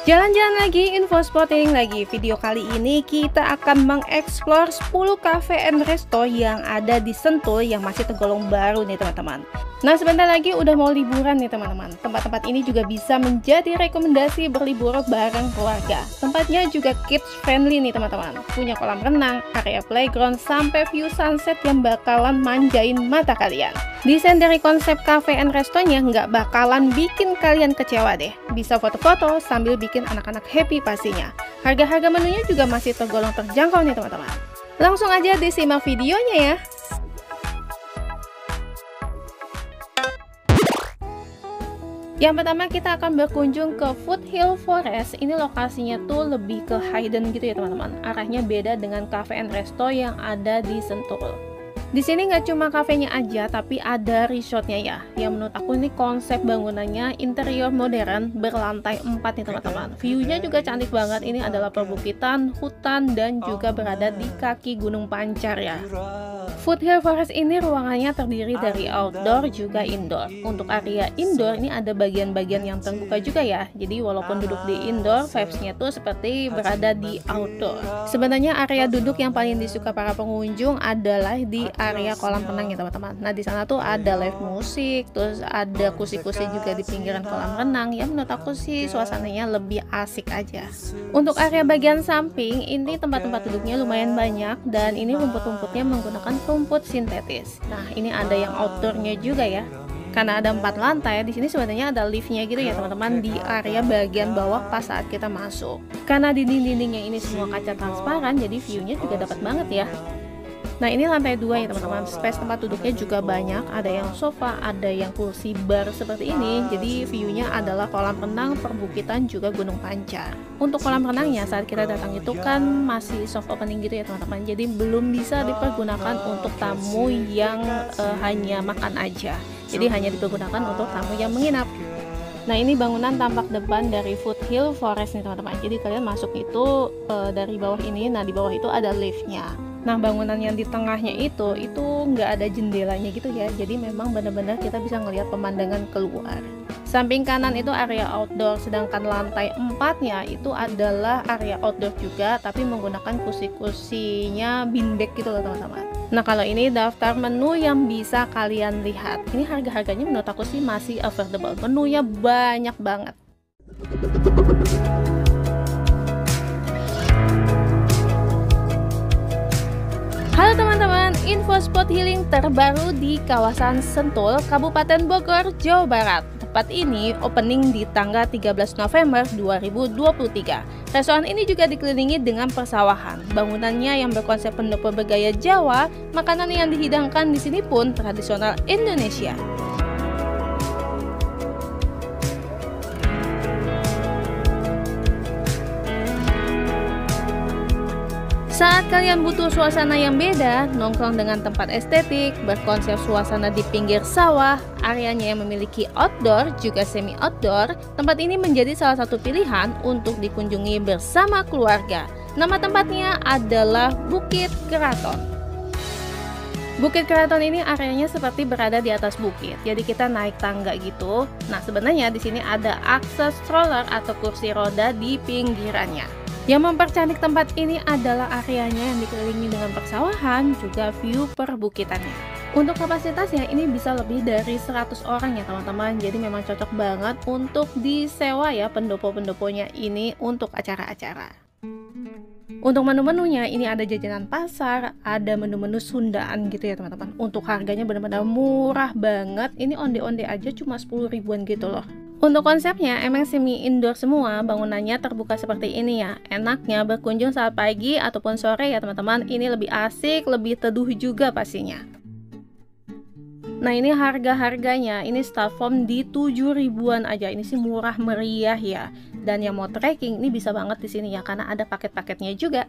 Jalan-jalan lagi, info spotting lagi. Video kali ini kita akan mengeksplor 10 cafe and resto yang ada di Sentul yang masih tergolong baru nih teman-teman. Nah, sebentar lagi udah mau liburan nih teman-teman. Tempat-tempat ini juga bisa menjadi rekomendasi berlibur bareng keluarga. Tempatnya juga kids friendly nih teman-teman. Punya kolam renang, area playground, sampai view sunset yang bakalan manjain mata kalian. Desain dari konsep cafe and restonya nggak bakalan bikin kalian kecewa deh. Bisa foto-foto sambil bikin anak-anak happy pastinya. Harga-harga menunya juga masih tergolong terjangkau nih teman-teman. Langsung aja disimak videonya ya. Yang pertama kita akan berkunjung ke Foothill Forest. Ini lokasinya tuh lebih ke hidden gitu ya teman-teman. Arahnya beda dengan cafe and resto yang ada di Sentul. Di sini nggak cuma kafenya aja, tapi ada resortnya ya. Yang menurut aku ini konsep bangunannya interior modern berlantai 4 nih teman-teman. View-nya juga cantik banget. Ini adalah perbukitan, hutan, dan juga berada di kaki Gunung Pancar ya. Foothill Forest ini ruangannya terdiri dari outdoor juga indoor. Untuk area indoor ini ada bagian-bagian yang terbuka juga ya. Jadi walaupun duduk di indoor, vibes-nya tuh seperti berada di outdoor. Sebenarnya area duduk yang paling disuka para pengunjung adalah di area kolam renang ya teman-teman. Nah di sana tuh ada live musik, terus ada kursi-kursi juga di pinggiran kolam renang. Ya menurut aku sih suasananya lebih asik aja. Untuk area bagian samping ini tempat-tempat duduknya lumayan banyak dan ini rumput-rumputnya menggunakan rumput sintetis. Nah ini ada yang outdoornya juga ya. Karena ada 4 lantai, di sini sebenarnya ada liftnya gitu ya teman-teman di area bagian bawah pas saat kita masuk. Karena dinding-dindingnya ini semua kaca transparan, jadi view-nya juga dapat banget ya. Nah ini lantai 2 ya teman-teman, space tempat duduknya juga banyak, ada yang sofa, ada yang kursi bar seperti ini. Jadi view-nya adalah kolam renang, perbukitan, juga Gunung Pancar. Untuk kolam renangnya saat kita datang itu kan masih soft opening gitu ya teman-teman, jadi belum bisa dipergunakan untuk tamu yang hanya makan aja. Jadi hanya dipergunakan untuk tamu yang menginap. Nah ini bangunan tampak depan dari Foothill Forest nih teman-teman. Jadi kalian masuk itu dari bawah ini, nah di bawah itu ada liftnya. Nah bangunan yang di tengahnya itu nggak ada jendelanya gitu ya. Jadi memang benar-benar kita bisa ngelihat pemandangan keluar. Samping kanan itu area outdoor, sedangkan lantai 4-nya itu adalah area outdoor juga, tapi menggunakan kursi-kursinya beanbag gitu loh teman-teman. Nah kalau ini daftar menu yang bisa kalian lihat. Ini harga-harganya menurut aku sih masih affordable. Menunya banyak banget. Halo teman-teman, info spot healing terbaru di kawasan Sentul, Kabupaten Bogor, Jawa Barat. Tempat ini opening di tanggal 13 November 2023. Restoran ini juga dikelilingi dengan persawahan. Bangunannya yang berkonsep pendopo bergaya Jawa, makanan yang dihidangkan di sini pun tradisional Indonesia. Saat kalian butuh suasana yang beda, nongkrong dengan tempat estetik, berkonsep suasana di pinggir sawah, areanya yang memiliki outdoor juga semi outdoor, tempat ini menjadi salah satu pilihan untuk dikunjungi bersama keluarga. Nama tempatnya adalah Bukit Keraton. Bukit Keraton ini areanya seperti berada di atas bukit, jadi kita naik tangga gitu. Nah sebenarnya di sini ada akses stroller atau kursi roda di pinggirannya. Yang mempercantik tempat ini adalah areanya yang dikelilingi dengan persawahan, juga view perbukitannya. Untuk kapasitasnya ini bisa lebih dari 100 orang ya teman-teman, jadi memang cocok banget untuk disewa ya pendopo-pendoponya ini untuk acara-acara. Untuk menu-menunya ini ada jajanan pasar, ada menu-menu Sundaan gitu ya teman-teman. Untuk harganya benar-benar murah banget, ini onde-onde aja cuma 10 ribuan gitu loh. Untuk konsepnya emang semi indoor semua, bangunannya terbuka seperti ini ya. Enaknya berkunjung saat pagi ataupun sore ya teman-teman. Ini lebih asik, lebih teduh juga pastinya. Nah ini harga-harganya, ini start from di 7 ribuan aja. Ini sih murah meriah ya. Dan yang mau trekking ini bisa banget di sini ya, karena ada paket-paketnya juga.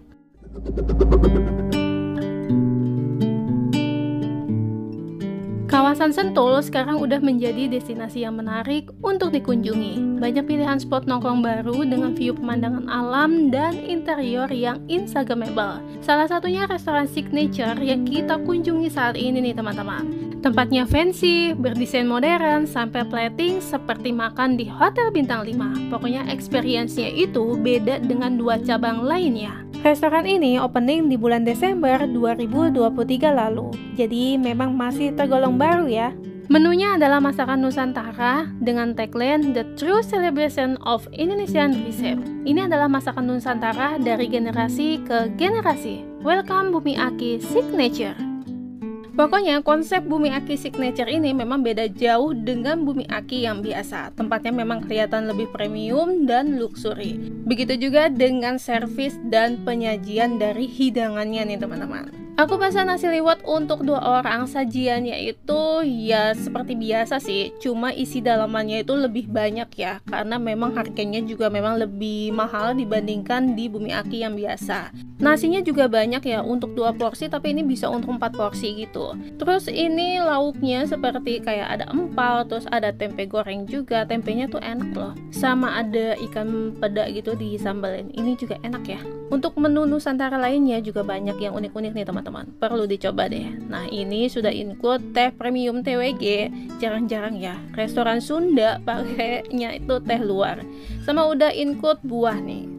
Kawasan Sentul sekarang udah menjadi destinasi yang menarik untuk dikunjungi. Banyak pilihan spot nongkrong baru dengan view pemandangan alam dan interior yang instagramable. Salah satunya restoran signature yang kita kunjungi saat ini nih teman-teman. Tempatnya fancy, berdesain modern, sampai plating seperti makan di hotel bintang 5. Pokoknya experience-nya itu beda dengan 2 cabang lainnya. Restoran ini opening di bulan Desember 2023 lalu, jadi memang masih tergolong baru ya. Menunya adalah masakan Nusantara dengan tagline The True Celebration of Indonesian Recipe. Ini adalah masakan Nusantara dari generasi ke generasi. Welcome Bumi Aki Signature. Pokoknya konsep Bumi Aki Signature ini memang beda jauh dengan Bumi Aki yang biasa. Tempatnya memang kelihatan lebih premium dan luxury. Begitu juga dengan servis dan penyajian dari hidangannya nih teman-teman. Aku pesan nasi liwet untuk 2 orang, sajiannya itu ya seperti biasa sih, cuma isi dalamannya itu lebih banyak ya, karena memang harganya juga memang lebih mahal dibandingkan di Bumi Aki yang biasa. Nasinya juga banyak ya, untuk 2 porsi, tapi ini bisa untuk 4 porsi gitu. Terus ini lauknya seperti kayak ada empal, terus ada tempe goreng juga, tempenya tuh enak loh. Sama ada ikan peda gitu disambalin, ini juga enak ya. Untuk menu Nusantara lainnya juga banyak yang unik-unik nih teman-teman, perlu dicoba deh. Nah ini sudah include teh premium TWG, jarang-jarang ya restoran Sunda pakainya itu teh luar. Sama udah include buah nih.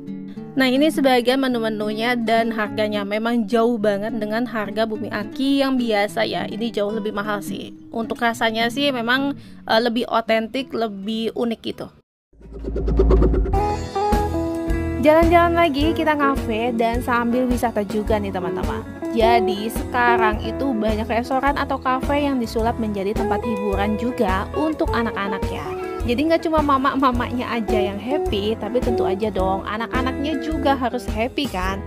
Nah ini sebagian menu-menunya dan harganya memang jauh banget dengan harga Bumi Aki yang biasa ya. Ini jauh lebih mahal sih. Untuk rasanya sih memang lebih otentik, lebih unik gitu. Jalan-jalan lagi, kita ngafe dan sambil wisata juga nih teman-teman. Jadi sekarang itu banyak restoran atau kafe yang disulap menjadi tempat hiburan juga untuk anak-anak ya. Jadi nggak cuma mama-mamanya aja yang happy, tapi tentu aja dong anak-anaknya juga harus happy kan.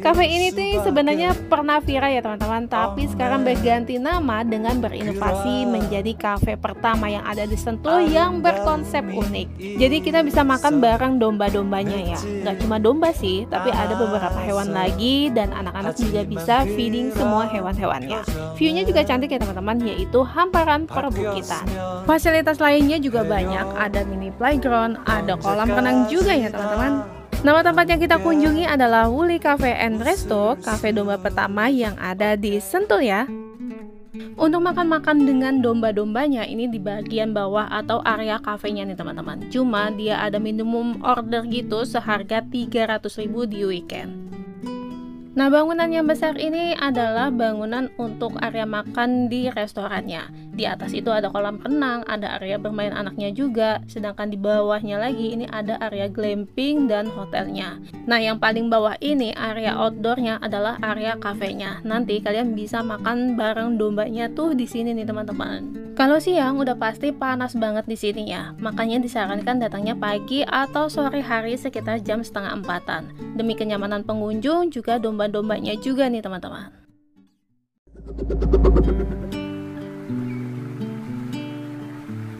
Kafe ini tuh sebenarnya pernah viral ya teman-teman, tapi sekarang berganti nama dengan berinovasi menjadi kafe pertama yang ada di Sentul yang berkonsep unik. Jadi kita bisa makan bareng domba-dombanya ya. Nggak cuma domba sih, tapi ada beberapa hewan lagi dan anak-anak juga bisa feeding semua hewan-hewannya. View-nya juga cantik ya teman-teman, yaitu hamparan perbukitan. Fasilitas lainnya juga banyak, ada mini playground, ada kolam renang juga ya teman-teman. Nama tempat yang kita kunjungi adalah Wuli Cafe and Resto, kafe domba pertama yang ada di Sentul ya. Untuk makan-makan dengan domba-dombanya ini di bagian bawah atau area kafenya nih teman-teman. Cuma dia ada minimum order gitu seharga 300.000 di weekend. Nah bangunan yang besar ini adalah bangunan untuk area makan di restorannya. Di atas itu ada kolam renang, ada area bermain anaknya juga. Sedangkan di bawahnya lagi ini ada area glamping dan hotelnya. Nah yang paling bawah ini area outdoornya adalah area kafenya. Nanti kalian bisa makan bareng dombanya tuh di sini nih teman-teman. Kalau siang udah pasti panas banget di sini ya. Makanya disarankan datangnya pagi atau sore hari sekitar jam 3:30. Demi kenyamanan pengunjung juga domba-dombanya juga nih teman-teman.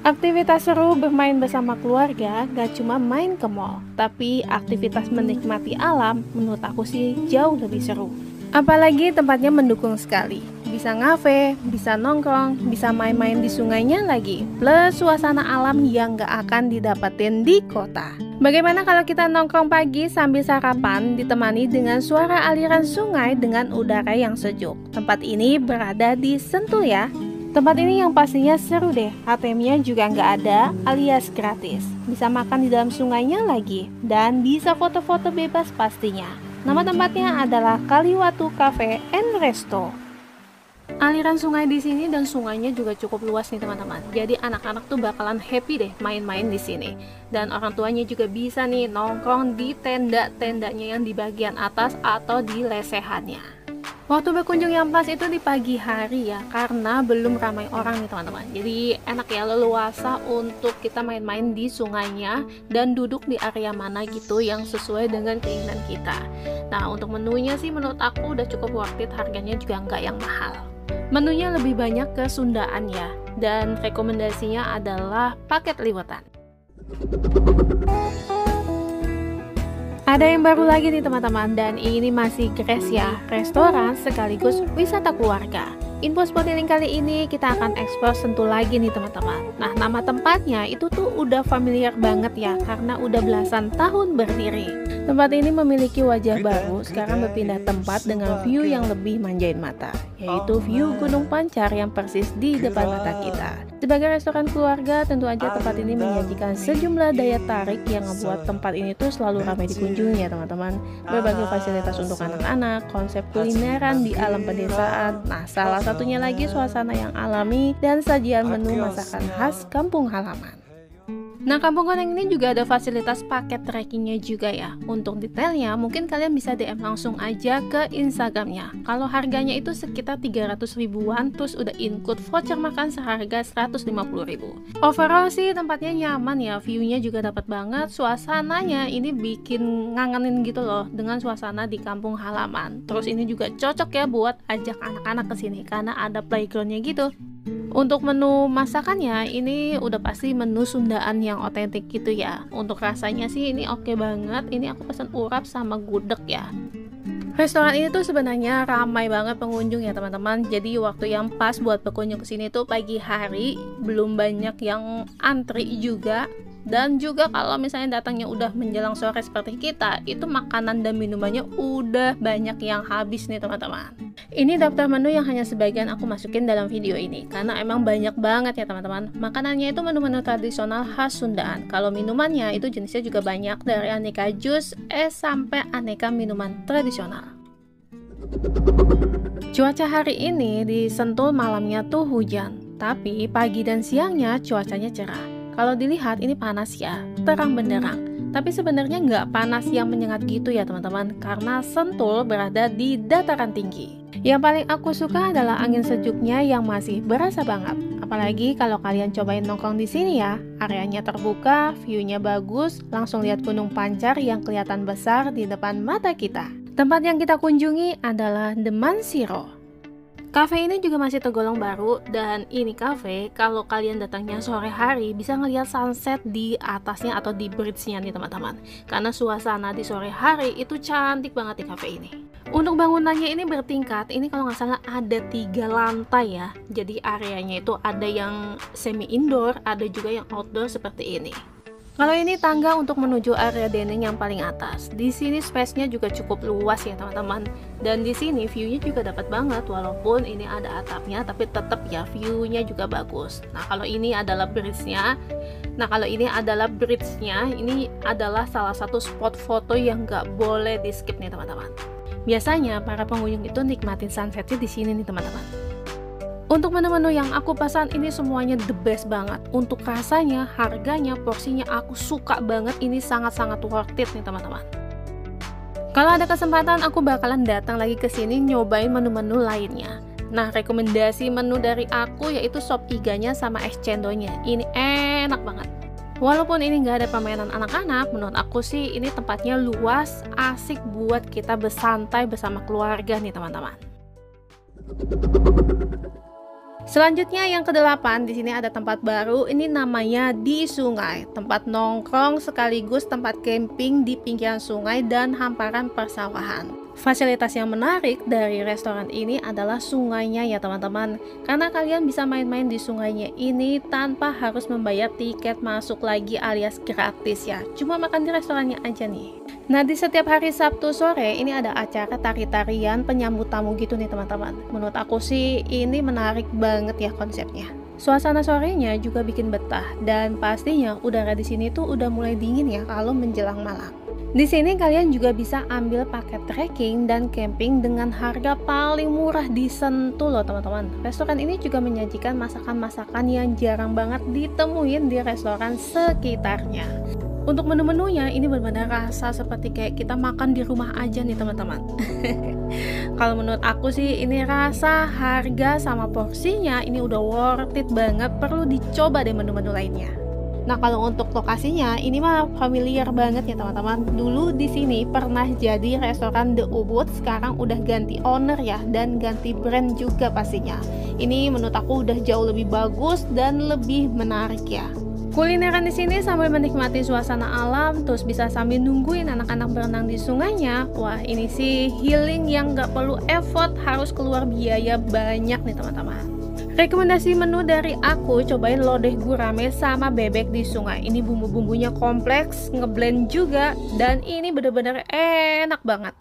Aktivitas seru bermain bersama keluarga gak cuma main ke mall, tapi aktivitas menikmati alam menurut aku sih jauh lebih seru. Apalagi tempatnya mendukung sekali. Bisa ngafe, bisa nongkrong, bisa main-main di sungainya lagi. Plus suasana alam yang gak akan didapetin di kota. Bagaimana kalau kita nongkrong pagi sambil sarapan ditemani dengan suara aliran sungai dengan udara yang sejuk. Tempat ini berada di Sentul ya. Tempat ini yang pastinya seru deh. ATM-nya juga nggak ada alias gratis. Bisa makan di dalam sungainya lagi. Dan bisa foto-foto bebas pastinya. Nama tempatnya adalah Kaliwatu Cafe and Resto. Aliran sungai di sini dan sungainya juga cukup luas nih teman-teman. Jadi anak-anak tuh bakalan happy deh main-main di sini. Dan orang tuanya juga bisa nih nongkrong di tenda-tendanya yang di bagian atas atau di lesehannya. Waktu berkunjung yang pas itu di pagi hari ya, karena belum ramai orang nih teman-teman. Jadi enak ya, leluasa untuk kita main-main di sungainya dan duduk di area mana gitu yang sesuai dengan keinginan kita. Nah untuk menunya sih menurut aku udah cukup worth it, harganya juga nggak yang mahal. Menunya lebih banyak ke Sundaan ya, dan rekomendasinya adalah paket liwetan. Ada yang baru lagi nih teman-teman, dan ini masih Grace ya, restoran sekaligus wisata keluarga. Info spotting kali ini kita akan eksplor Sentul lagi nih teman-teman. Nah nama tempatnya itu tuh udah familiar banget ya, karena udah belasan tahun berdiri. Tempat ini memiliki wajah baru, sekarang berpindah tempat dengan view yang lebih manjain mata. yaitu view Gunung Pancar yang persis di depan mata kita. Sebagai restoran keluarga, tentu aja tempat ini menyajikan sejumlah daya tarik yang membuat tempat ini tuh selalu ramai dikunjungi ya teman-teman. Berbagai fasilitas untuk anak-anak, konsep kulineran di alam pedesaan, nah salah satunya lagi suasana yang alami dan sajian menu masakan khas kampung halaman. Nah, Kampung Koneng ini juga ada fasilitas paket trekkingnya juga ya. Untuk detailnya, mungkin kalian bisa DM langsung aja ke Instagramnya. Kalau harganya itu sekitar 300 ribuan, terus udah include voucher makan seharga 150 ribu. Overall sih tempatnya nyaman ya, view-nya juga dapat banget. Suasananya ini bikin ngangenin gitu loh, dengan suasana di kampung halaman. Terus ini juga cocok ya buat ajak anak-anak ke sini karena ada playground-nya gitu. Untuk menu masakannya ini udah pasti menu Sundaan yang otentik gitu ya. Untuk rasanya sih ini oke banget. Ini aku pesan urap sama gudeg ya. Restoran ini tuh sebenarnya ramai banget pengunjung ya teman-teman. Jadi waktu yang pas buat berkunjung ke sini tuh pagi hari, belum banyak yang antri juga. Dan juga kalau misalnya datangnya udah menjelang sore seperti kita, itu makanan dan minumannya udah banyak yang habis nih teman-teman. Ini daftar menu yang hanya sebagian aku masukin dalam video ini, karena emang banyak banget ya teman-teman. Makanannya itu menu-menu tradisional khas Sundaan. Kalau minumannya itu jenisnya juga banyak, dari aneka jus, es, sampai aneka minuman tradisional. Cuaca hari ini di Sentul malamnya tuh hujan, tapi pagi dan siangnya cuacanya cerah. Kalau dilihat ini panas ya, terang benderang. Tapi sebenarnya nggak panas yang menyengat gitu ya teman-teman, karena Sentul berada di dataran tinggi. Yang paling aku suka adalah angin sejuknya yang masih berasa banget. Apalagi kalau kalian cobain nongkrong di sini ya, areanya terbuka, view-nya bagus, langsung lihat Gunung Pancar yang kelihatan besar di depan mata kita. Tempat yang kita kunjungi adalah The Mansiro. Cafe ini juga masih tergolong baru, dan ini cafe kalau kalian datangnya sore hari bisa ngelihat sunset di atasnya atau di bridge-nya nih teman-teman. Karena suasana di sore hari itu cantik banget di cafe ini. Untuk bangunannya ini bertingkat, ini kalau nggak salah ada 3 lantai ya. Jadi areanya itu ada yang semi indoor, ada juga yang outdoor seperti ini. Kalau ini tangga untuk menuju area dining yang paling atas. Di sini space-nya juga cukup luas ya teman-teman. Dan di sini view-nya juga dapat banget, walaupun ini ada atapnya, tapi tetap ya view-nya juga bagus. Nah kalau ini adalah bridge-nya. Ini adalah salah satu spot foto yang nggak boleh di skip nih teman-teman. Biasanya para pengunjung itu nikmatin sunsetnya di sini nih teman-teman. Untuk menu-menu yang aku pesan ini semuanya the best banget. Untuk rasanya, harganya, porsinya aku suka banget. Ini sangat-sangat worth it nih teman-teman. Kalau ada kesempatan aku bakalan datang lagi ke sini nyobain menu-menu lainnya. Nah, rekomendasi menu dari aku yaitu sop iganya sama es cendonya. Ini enak banget. Walaupun ini nggak ada permainan anak-anak, menurut aku sih ini tempatnya luas, asik buat kita bersantai bersama keluarga nih teman-teman. Selanjutnya yang ke-8, di sini ada tempat baru, ini namanya Di Sungai. Tempat nongkrong sekaligus tempat camping di pinggiran sungai dan hamparan persawahan. Fasilitas yang menarik dari restoran ini adalah sungainya ya teman-teman. Karena kalian bisa main-main di sungainya ini tanpa harus membayar tiket masuk lagi alias gratis ya. Cuma makan di restorannya aja nih. Nah, di setiap hari Sabtu sore ini ada acara tari-tarian penyambut tamu gitu nih teman-teman. Menurut aku sih ini menarik banget ya konsepnya. Suasana sorenya juga bikin betah, dan pastinya udara di sini tuh udah mulai dingin ya kalau menjelang malam. Di sini kalian juga bisa ambil paket trekking dan camping dengan harga paling murah di Sentul loh teman-teman. Restoran ini juga menyajikan masakan-masakan yang jarang banget ditemuin di restoran sekitarnya. Untuk menu-menunya ini benar-benar rasa seperti kayak kita makan di rumah aja nih teman-teman. Kalau menurut aku sih ini rasa, harga, sama porsinya ini udah worth it banget. Perlu dicoba deh menu-menu lainnya. Nah kalau untuk lokasinya ini mah familiar banget ya teman-teman. Dulu di sini pernah jadi restoran The Ubud, sekarang udah ganti owner ya, dan ganti brand juga pastinya. Ini menurut aku udah jauh lebih bagus dan lebih menarik ya. Kulineran di sini sambil menikmati suasana alam, terus bisa sambil nungguin anak-anak berenang di sungainya. Wah, ini sih healing yang gak perlu effort, harus keluar biaya banyak nih teman-teman. Rekomendasi menu dari aku, cobain lodeh gurame sama bebek di sungai. Ini bumbu-bumbunya kompleks, ngeblend juga, dan ini bener-bener enak banget.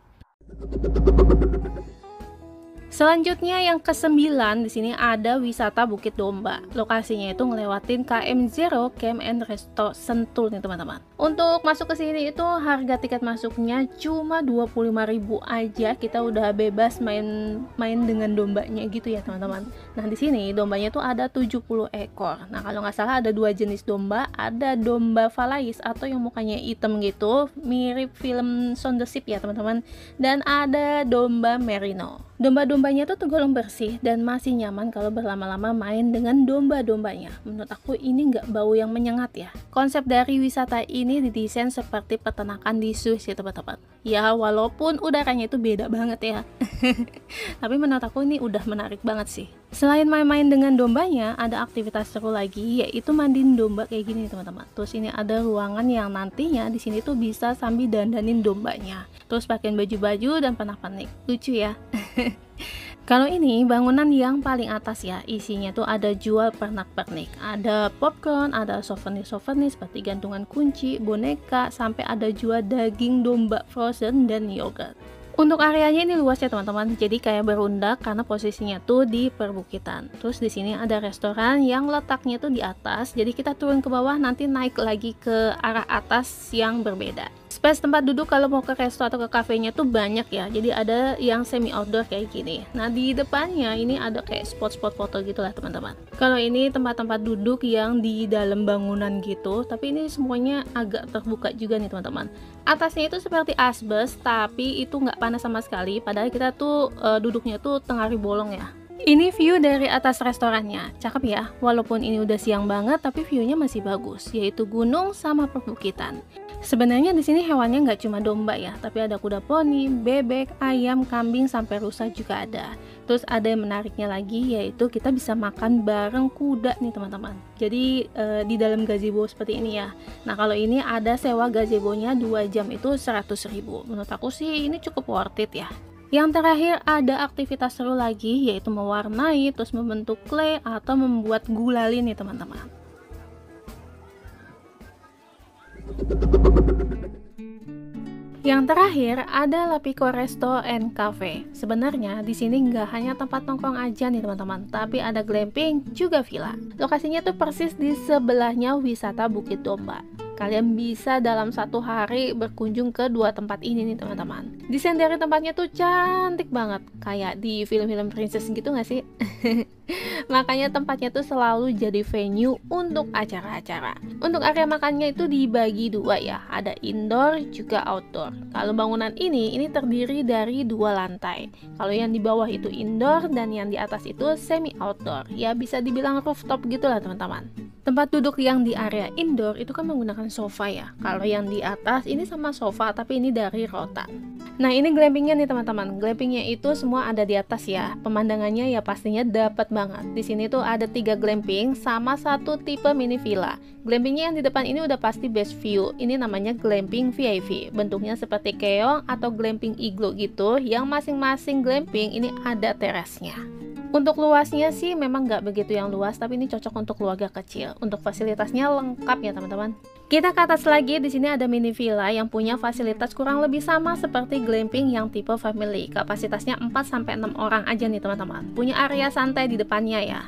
Selanjutnya yang ke-9 di sini ada wisata Bukit Domba. Lokasinya itu ngelewatin KM0 Camp and Resto Sentul nih teman-teman. Untuk masuk ke sini itu harga tiket masuknya cuma 25.000 aja. Kita udah bebas main dengan dombanya gitu ya teman-teman. Nah di sini dombanya tuh ada 70 ekor. Nah kalau nggak salah ada 2 jenis domba. Ada domba Valais atau yang mukanya hitam gitu, mirip film Sound the Ship ya teman-teman. Dan ada domba Merino. Domba-dombanya tuh tergolong bersih dan masih nyaman kalau berlama-lama main dengan domba-dombanya. Menurut aku ini nggak bau yang menyengat ya. Konsep dari wisata ini didesain seperti peternakan di Swiss ya teman-teman. Ya walaupun udaranya itu beda banget ya. Tapi menurut aku ini udah menarik banget sih. Selain main-main dengan dombanya, ada aktivitas seru lagi yaitu mandiin domba kayak gini teman-teman. Terus ini ada ruangan yang nantinya di sini tuh bisa sambil dandanin dombanya. Terus pakein baju-baju dan pernak-pernik. Lucu ya. Kalau ini bangunan yang paling atas ya, isinya tuh ada jual pernak-pernik, ada popcorn, ada souvenir-souvenir seperti gantungan kunci, boneka, sampai ada jual daging domba frozen dan yogurt. Untuk areanya ini luas ya teman-teman, jadi kayak berundak karena posisinya tuh di perbukitan. Terus di sini ada restoran yang letaknya tuh di atas, jadi kita turun ke bawah nanti naik lagi ke arah atas yang berbeda. Space tempat duduk kalau mau ke resto atau ke kafenya tuh banyak ya, jadi ada yang semi outdoor kayak gini. Nah di depannya ini ada kayak spot-spot foto gitu lah teman-teman. Kalau ini tempat-tempat duduk yang di dalam bangunan gitu, tapi ini semuanya agak terbuka juga nih teman-teman. Atasnya itu seperti asbes, tapi itu nggak panas sama sekali, padahal kita tuh duduknya tuh tengah hari bolong ya. Ini view dari atas restorannya, cakep ya. Walaupun ini udah siang banget, tapi view-nya masih bagus, yaitu gunung sama perbukitan. Sebenarnya di sini hewannya nggak cuma domba ya, tapi ada kuda poni, bebek, ayam, kambing, sampai rusa juga ada. Terus ada yang menariknya lagi, yaitu kita bisa makan bareng kuda nih teman-teman. Jadi di dalam gazebo seperti ini ya. Nah kalau ini ada sewa gazebonya 2 jam itu 100.000. Menurut aku sih ini cukup worth it ya. Yang terakhir ada aktivitas seru lagi, yaitu mewarnai, terus membentuk clay, atau membuat gulali nih teman-teman. Yang terakhir ada Lapico Resto and Cafe. Sebenarnya di sini nggak hanya tempat nongkrong aja nih teman-teman, tapi ada glamping juga villa. Lokasinya tuh persis di sebelahnya wisata Bukit Domba. Kalian bisa dalam 1 hari berkunjung ke 2 tempat ini nih teman-teman. Desain dari tempatnya tuh cantik banget, kayak di film-film princess gitu nggak sih? Makanya tempatnya tuh selalu jadi venue untuk acara-acara. Untuk area makannya itu dibagi 2 ya, ada indoor juga outdoor. Kalau bangunan ini terdiri dari 2 lantai. Kalau yang di bawah itu indoor dan yang di atas itu semi outdoor. Ya bisa dibilang rooftop gitulah teman-teman. Tempat duduk yang di area indoor itu kan menggunakan sofa ya. Kalau yang di atas ini sama sofa tapi ini dari rotan. Nah ini glampingnya nih teman-teman. Glampingnya itu semua ada di atas ya. Pemandangannya ya pastinya dapat banget. Di sini tuh ada 3 glamping sama 1 tipe mini villa. Glampingnya yang di depan ini udah pasti best view. Ini namanya glamping VIP. Bentuknya seperti keong atau glamping iglo gitu. Yang masing-masing glamping ini ada terasnya. Untuk luasnya sih memang nggak begitu yang luas, tapi ini cocok untuk keluarga kecil. Untuk fasilitasnya lengkap ya teman-teman. Kita ke atas lagi, di sini ada mini villa yang punya fasilitas kurang lebih sama seperti glamping yang tipe family. Kapasitasnya 4-6 orang aja nih teman-teman. Punya area santai di depannya ya.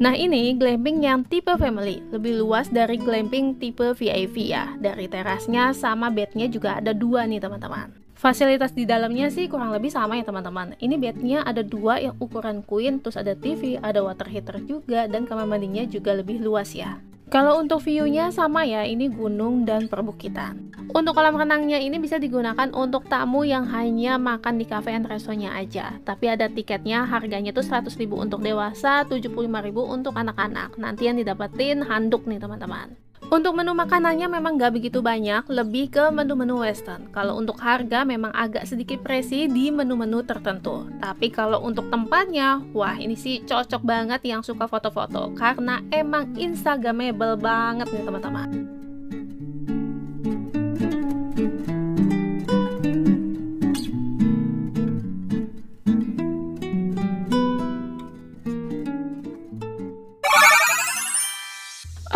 Nah ini glamping yang tipe family, lebih luas dari glamping tipe VIP ya. Dari terasnya sama bednya juga ada 2 nih teman-teman. Fasilitas di dalamnya sih kurang lebih sama ya teman-teman. Ini bednya ada 2 yang ukuran queen, terus ada TV, ada water heater juga, dan kamar mandinya juga lebih luas ya. Kalau untuk view-nya sama ya, ini gunung dan perbukitan. Untuk kolam renangnya ini bisa digunakan untuk tamu yang hanya makan di cafe and restonya aja. Tapi ada tiketnya, harganya tuh 100.000 untuk dewasa, 75.000 untuk anak-anak. Nanti yang didapetin handuk nih teman-teman. Untuk menu makanannya memang nggak begitu banyak, lebih ke menu-menu western. Kalau untuk harga memang agak sedikit pricey di menu-menu tertentu. Tapi kalau untuk tempatnya, wah ini sih cocok banget yang suka foto-foto. Karena emang instagramable banget nih teman-teman.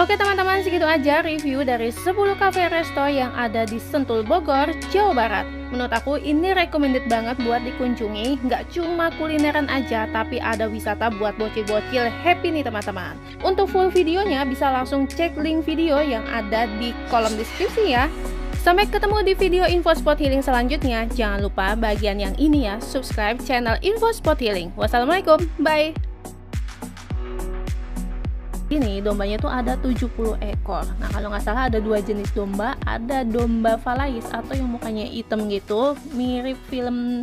Oke teman-teman, segitu aja review dari 10 cafe resto yang ada di Sentul Bogor, Jawa Barat. Menurut aku ini recommended banget buat dikunjungi. Nggak cuma kulineran aja, tapi ada wisata buat bocil-bocil happy nih teman-teman. Untuk full videonya bisa langsung cek link video yang ada di kolom deskripsi ya. Sampai ketemu di video info spot healing selanjutnya. Jangan lupa bagian yang ini ya, subscribe channel info spot healing. Wassalamualaikum, bye. Ini dombanya tuh ada 70 ekor. Nah, kalau nggak salah ada 2 jenis domba, ada domba valais atau yang mukanya hitam gitu, mirip film